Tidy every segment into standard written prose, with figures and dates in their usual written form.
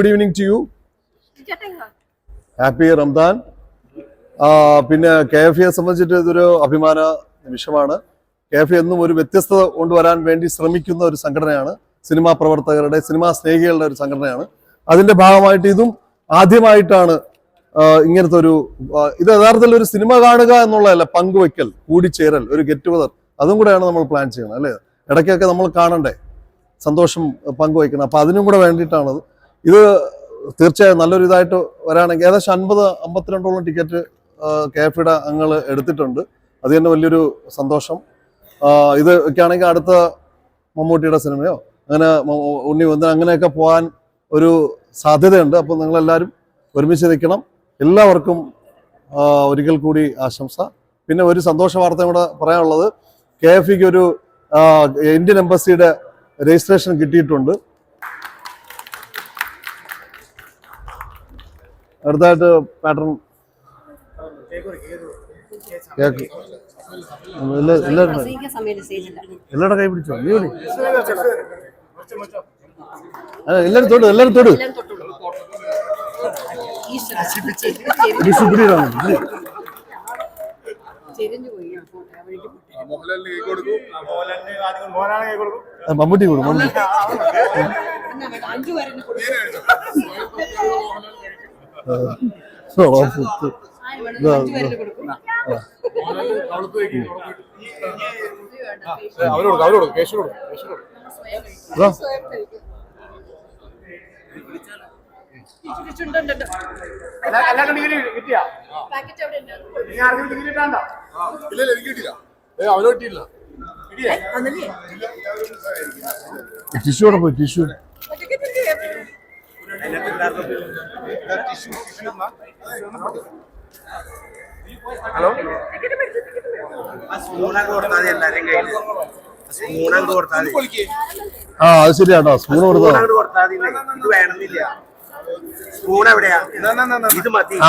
Good evening to you. Happy Ramadan. പിന്നെ KFE സംബന്ധിച്ചിട്ട് ഇതൊരു അഭിമാന നിമിഷമാണ്. KFE എന്നും ഒരു വ്യത്യസ്തത കൊണ്ടുവരാൻ വേണ്ടി ശ്രമിക്കുന്ന ഒരു സംഘടനയാണ്. സിനിമാ പ്രവർത്തകരുടെ, സിനിമാ സ്നേഹികളുടെ ഒരു സംഘടനയാണ്. അതിന്റെ ഭാഗമായിട്ട് ഇതും ആദ്യമായിട്ടാണ് ഇങ്ങനത്തെ ഒരു ഇത് യഥാർത്ഥത്തിൽ ഒരു സിനിമ കാണുക എന്നുള്ളതല്ല, പങ്കുവയ്ക്കൽ, കൂടിച്ചേരൽ, ഒരു ഗെറ്റ് ടുഗദർ, അതും കൂടെയാണ് നമ്മൾ പ്ലാൻ ചെയ്യുന്നത് അല്ലേ. ഇടയ്ക്കൊക്കെ നമ്മൾ കാണണ്ടേ, സന്തോഷം പങ്കുവയ്ക്കണം. അപ്പം അതിനും കൂടെ വേണ്ടിയിട്ടാണത്. ഇത് തീർച്ചയായും നല്ലൊരു ഇതായിട്ട് വരാണെങ്കിൽ ഏകദേശം 50-52 ടിക്കറ്റ് KFEയുടെ അംഗങ്ങൾ എടുത്തിട്ടുണ്ട്. അത് തന്നെ വലിയൊരു സന്തോഷം. ഇത് ഒക്കെ ആണെങ്കിൽ അടുത്ത മമ്മൂട്ടിയുടെ സിനിമയോ അങ്ങനെ ഉണ്ണി വന്ന് അങ്ങനെയൊക്കെ പോകാൻ ഒരു സാധ്യതയുണ്ട്. അപ്പോൾ നിങ്ങളെല്ലാവരും ഒരുമിച്ച് നിൽക്കണം. എല്ലാവർക്കും ഒരിക്കൽ കൂടി ആശംസ. പിന്നെ ഒരു സന്തോഷ വാർത്ത കൂടെ പറയാനുള്ളത്, KFEക്ക് ഒരു ഇന്ത്യൻ എംബസിയുടെ രജിസ്ട്രേഷൻ കിട്ടിയിട്ടുണ്ട്. അടുത്തായിട്ട് പാറ്റേൺ എല്ലാവരുടെ കൈ പിടിച്ചോ, നീ വിളി, എല്ലാവരും തൊടു, എല്ലാവരും തൊടു. മമ്മൂട്ടി കൊടുക്കും, മമ്മൂട്ടി ടിഷ്യൂടെ പോയി, ടിഷ്യൂ അത് ശരിയാട്ടോ, സ്പൂൺ കൊടുത്താ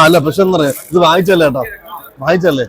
അല്ല. പക്ഷെ എന്താ പറയാ, ഇത് വാങ്ങിച്ചല്ലേ ഏട്ടാ, വാങ്ങിച്ചല്ലേ.